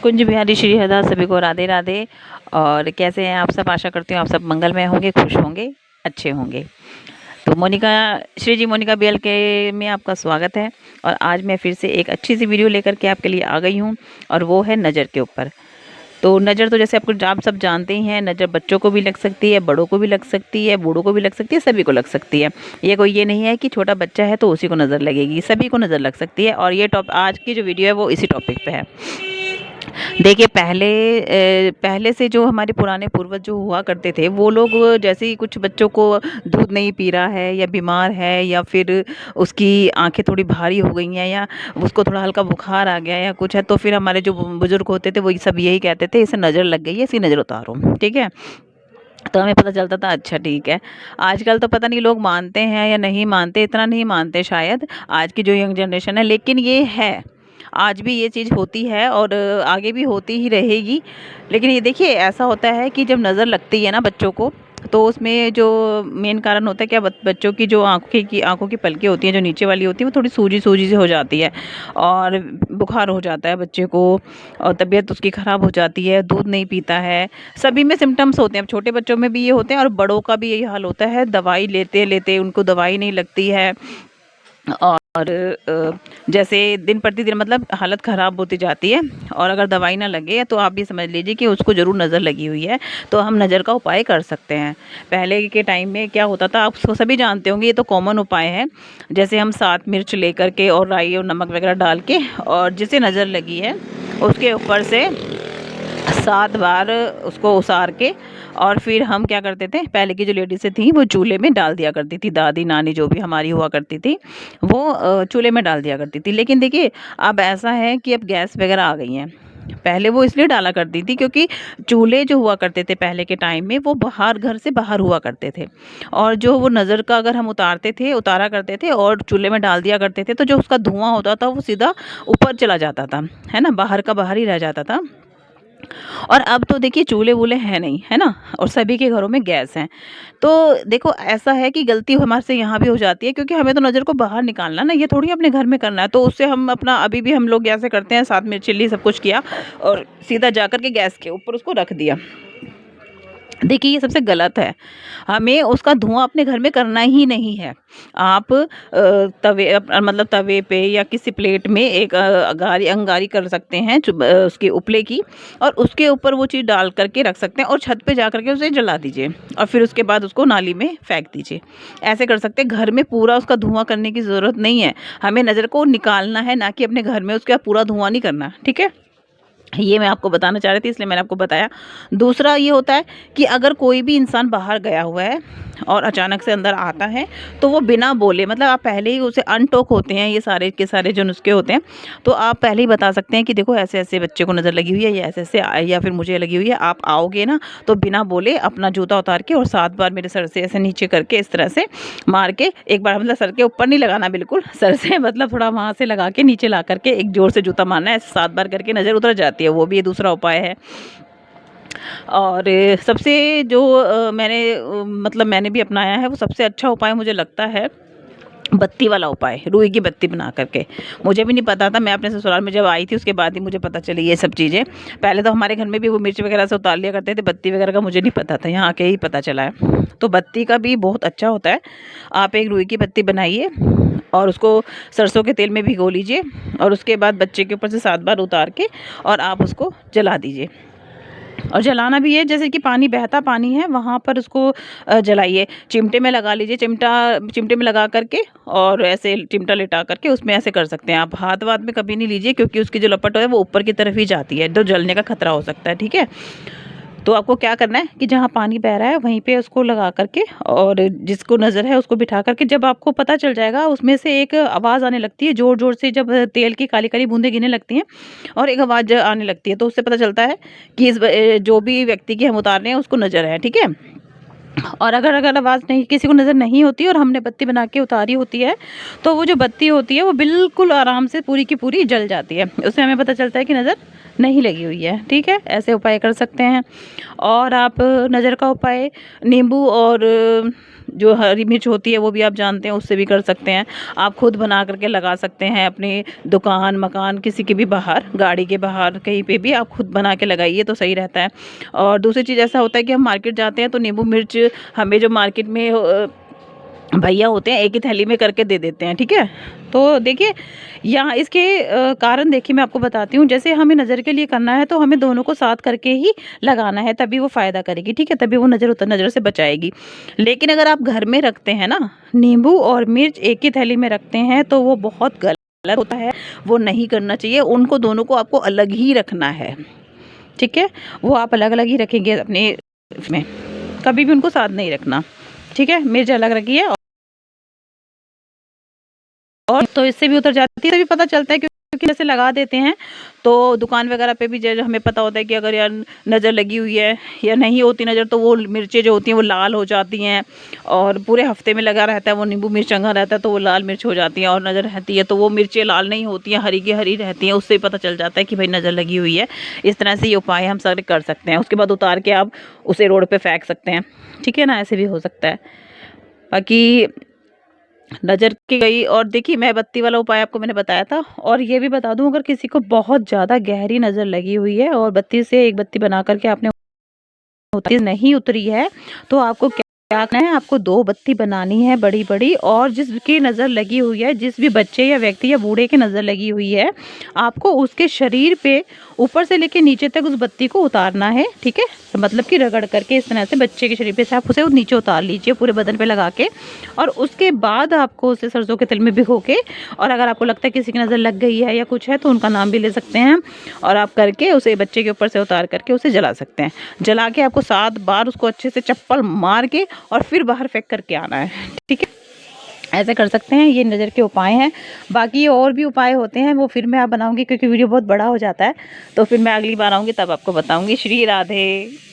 कुंज बिहारी श्री हरदास सभी को राधे राधे। और कैसे हैं आप सब? आशा करती हूँ आप सब मंगलमय होंगे, खुश होंगे, अच्छे होंगे। तो मोनिका श्री जी मोनिका BL के में आपका स्वागत है। और आज मैं फिर से एक अच्छी सी वीडियो लेकर के आपके लिए आ गई हूँ, और वो है नज़र के ऊपर। तो नज़र तो जैसे आप सब जानते ही हैं, नज़र बच्चों को भी लग सकती है, बड़ों को भी लग सकती है, बूढ़ों को भी लग सकती है, सभी को लग सकती है। ये नहीं है कि छोटा बच्चा है तो उसी को नज़र लगेगी, सभी को नज़र लग सकती है। और ये आज की जो वीडियो है वो इसी टॉपिक पे है। देखिए पहले से जो हमारे पुराने पूर्वज जो हुआ करते थे, वो लोग जैसे ही कुछ बच्चों को दूध नहीं पी रहा है या बीमार है या फिर उसकी आंखें थोड़ी भारी हो गई हैं या उसको थोड़ा हल्का बुखार आ गया या कुछ है, तो फिर हमारे जो बुजुर्ग होते थे वो सब यही कहते थे, इसे नज़र लग गई है, इसकी नज़र उतारो। ठीक है, तो हमें पता चलता था अच्छा ठीक है। आजकल तो पता नहीं लोग मानते हैं या नहीं मानते, इतना नहीं मानते शायद आज की जो यंग जनरेशन है, लेकिन ये है, आज भी ये चीज़ होती है और आगे भी होती ही रहेगी। लेकिन ये देखिए ऐसा होता है कि जब नज़र लगती है ना बच्चों को, तो उसमें जो मेन कारण होता है क्या, बच्चों की जो आंखों की पलकें होती हैं, जो नीचे वाली होती है, वो थोड़ी सूजी सूजी से हो जाती है और बुखार हो जाता है बच्चे को और तबीयत उसकी ख़राब हो जाती है, दूध नहीं पीता है। सभी में सिम्टम्स होते हैं, छोटे बच्चों में भी ये होते हैं और बड़ों का भी यही हाल होता है। दवाई लेते लेते उनको दवाई नहीं लगती है और जैसे दिन प्रतिदिन मतलब हालत ख़राब होती जाती है। और अगर दवाई ना लगे तो आप भी समझ लीजिए कि उसको ज़रूर नज़र लगी हुई है। तो हम नज़र का उपाय कर सकते हैं। पहले के टाइम में क्या होता था, आप उसको सभी जानते होंगे, ये तो कॉमन उपाय है। जैसे हम 7 मिर्च लेकर के और राई और नमक वगैरह डाल के, और जिसे नज़र लगी है उसके ऊपर से 7 बार उसको उसार के, और फिर हम क्या करते थे, पहले की जो लेडीज़ें थी वो चूल्हे में डाल दिया करती थी, दादी नानी जो भी हमारी हुआ करती थी वो चूल्हे में डाल दिया करती थी। लेकिन देखिए अब ऐसा है कि अब गैस वगैरह आ गई हैं। पहले वो इसलिए डाला करती थी क्योंकि चूल्हे जो हुआ करते थे पहले के टाइम में, वो बाहर, घर से बाहर हुआ करते थे। और जो वो नज़र का अगर हम उतारा करते थे और चूल्हे में डाल दिया करते थे, तो जो उसका धुआं होता था वो सीधा ऊपर चला जाता था, है ना, बाहर का बाहर ही रह जाता था। और अब तो देखिए चूल्हे वूल्हे हैं नहीं, है ना, और सभी के घरों में गैस हैं। तो देखो ऐसा है कि गलती हमारे से यहाँ भी हो जाती है, क्योंकि हमें तो नज़र को बाहर निकालना ना, ये थोड़ी अपने घर में करना है। तो उससे हम अपना, अभी भी हम लोग ऐसे करते हैं, साथ में चिल्ली सब कुछ किया और सीधा जा कर के गैस के ऊपर उसको रख दिया। देखिए ये सबसे गलत है, हमें उसका धुआं अपने घर में करना ही नहीं है। आप मतलब तवे पे या किसी प्लेट में एक अंगारी कर सकते हैं उसके उपले की, और उसके ऊपर वो चीज़ डाल करके रख सकते हैं और छत पे जा करके उसे जला दीजिए और फिर उसके बाद उसको नाली में फेंक दीजिए। ऐसे कर सकते हैं, घर में पूरा उसका धुआं करने की ज़रूरत नहीं है। हमें नज़र को निकालना है, ना कि अपने घर में उसका पूरा धुआं नहीं करना। ठीक है, ये मैं आपको बताना चाह रही थी, इसलिए मैंने आपको बताया। दूसरा ये होता है कि अगर कोई भी इंसान बाहर गया हुआ है और अचानक से अंदर आता है, तो वो बिना बोले, मतलब आप पहले ही उसे अनटोक होते हैं, ये सारे के सारे जो नुस्खे होते हैं, तो आप पहले ही बता सकते हैं कि देखो ऐसे ऐसे बच्चे को नज़र लगी हुई है, या ऐसे ऐसे या फिर मुझे लगी हुई है। आप आओगे ना तो बिना बोले अपना जूता उतार के और 7 बार मेरे सर से ऐसे नीचे करके इस तरह से मार के, एक बार मतलब सर के ऊपर नहीं लगाना, बिल्कुल सर से मतलब थोड़ा वहाँ से लगा के नीचे ला करके एक ज़ोर से जूता मारना है, ऐसे 7 बार करके नज़र उतर जाती है। वो भी दूसरा उपाय है। और सबसे जो मैंने भी अपनाया है, वो सबसे अच्छा उपाय मुझे लगता है बत्ती वाला उपाय, रुई की बत्ती बना करके। मुझे भी नहीं पता था, मैं अपने ससुराल में जब आई थी उसके बाद ही मुझे पता चली ये सब चीज़ें। पहले तो हमारे घर में भी वो मिर्च वगैरह से उतार लिया करते थे, बत्ती वगैरह का मुझे नहीं पता था, यहाँ आके ही पता चला है। तो बत्ती का भी बहुत अच्छा होता है। आप एक रुई की बत्ती बनाइए और उसको सरसों के तेल में भिगो लीजिए, और उसके बाद बच्चे के ऊपर से 7 बार उतार के और आप उसको जला दीजिए। और जलाना भी है, जैसे कि पानी, बहता पानी है वहाँ पर उसको जलाइए। चिमटे में लगा लीजिए, चिमटे में लगा करके, और ऐसे चिमटा लिटा करके उसमें ऐसे कर सकते हैं आप। हाथ वाथ में कभी नहीं लीजिए, क्योंकि उसकी जो लपट है वो ऊपर की तरफ ही जाती है, तो जलने का खतरा हो सकता है। ठीक है, तो आपको क्या करना है कि जहाँ पानी बह रहा है वहीं पे उसको लगा करके, और जिसको नज़र है उसको बिठा करके, जब आपको पता चल जाएगा उसमें से एक आवाज़ आने लगती है ज़ोर ज़ोर से, जब तेल की काली काली बूंदें गिरने लगती हैं और एक आवाज़ आने लगती है, तो उससे पता चलता है कि जो भी व्यक्ति की हम उतार रहे हैं उसको नज़र है। ठीक है, और अगर आवाज़ नहीं, किसी को नज़र नहीं होती और हमने बत्ती बना के उतारी होती है, तो वो जो बत्ती होती है वो बिल्कुल आराम से पूरी की पूरी जल जाती है। उससे हमें पता चलता है कि नज़र नहीं लगी हुई है। ठीक है, ऐसे उपाय कर सकते हैं। और आप नज़र का उपाय नींबू और जो हरी मिर्च होती है वो भी आप जानते हैं, उससे भी कर सकते हैं। आप खुद बना करके लगा सकते हैं अपनी दुकान मकान किसी के भी बाहर, गाड़ी के बाहर, कहीं पे भी आप खुद बना के लगाइए तो सही रहता है। और दूसरी चीज़ ऐसा होता है कि हम मार्केट जाते हैं तो नींबू मिर्च हमें जो मार्केट में भैया होते हैं एक ही थैली में करके दे देते हैं, ठीक है। तो देखिए यहाँ इसके कारण देखिए मैं आपको बताती हूँ। जैसे हमें नज़र के लिए करना है तो हमें दोनों को साथ करके ही लगाना है, तभी वो फ़ायदा करेगी, ठीक है, तभी वो नज़र से बचाएगी। लेकिन अगर आप घर में रखते हैं ना, नींबू और मिर्च एक ही थैली में रखते हैं तो वो बहुत गलत होता है, वो नहीं करना चाहिए। उनको दोनों को आपको अलग ही रखना है, ठीक है। वो आप अलग अलग ही रखेंगे अपने में, कभी भी उनको साथ नहीं रखना, ठीक है। मिर्च अलग रखिए और तो इससे भी उतर जाती है, तभी पता चलता है क्योंकि जैसे लगा देते हैं तो दुकान वगैरह पे भी जैसे हमें पता होता है कि अगर यार नज़र लगी हुई है या नहीं होती नज़र तो वो मिर्चें जो होती हैं वो लाल हो जाती हैं, और पूरे हफ्ते में लगा रहता है वो नींबू मिर्च चंगा रहता है तो वो लाल मिर्च हो जाती है, और नज़र रहती है तो वो मिर्चें लाल नहीं होती हैं, हरी की हरी रहती हैं। उससे पता चल जाता है कि भाई नज़र लगी हुई है। इस तरह से ये उपाय हम सारे कर सकते हैं। उसके बाद उतार के आप उसे रोड पर फेंक सकते हैं, ठीक है ना, ऐसे भी हो सकता है। बाकी नज़र की गई। और देखिए मैं बत्ती वाला उपाय आपको मैंने बताया था, और ये भी बता दूं अगर किसी को बहुत ज़्यादा गहरी नज़र लगी हुई है और बत्ती से एक बत्ती बना करके आपने नहीं उतरी है तो आपको क्या करना है, आपको 2 बत्ती बनानी है बड़ी बड़ी, और जिसकी नज़र लगी हुई है, जिस भी बच्चे या व्यक्ति या बूढ़े की नज़र लगी हुई है, आपको उसके शरीर पे ऊपर से लेके नीचे तक उस बत्ती को उतारना है, ठीक है। मतलब कि रगड़ करके इस तरह से बच्चे के शरीर पे से आप उसे नीचे उतार लीजिए पूरे बदन पे लगा के, और उसके बाद आपको उसे सरसों के तेल में भिगो के, और अगर आपको लगता है किसी की नज़र लग गई है या कुछ है तो उनका नाम भी ले सकते हैं, और आप करके उसे बच्चे के ऊपर से उतार करके उसे जला सकते हैं। जला के आपको 7 बार उसको अच्छे से चप्पल मार के और फिर बाहर फेंक करके आना है, ठीक है। ऐसे कर सकते हैं, ये नज़र के उपाय हैं। बाकी और भी उपाय होते हैं वो फिर मैं आप बनाऊंगी क्योंकि वीडियो बहुत बड़ा हो जाता है, तो फिर मैं अगली बार आऊँगी तब आपको बताऊंगी। श्री राधे।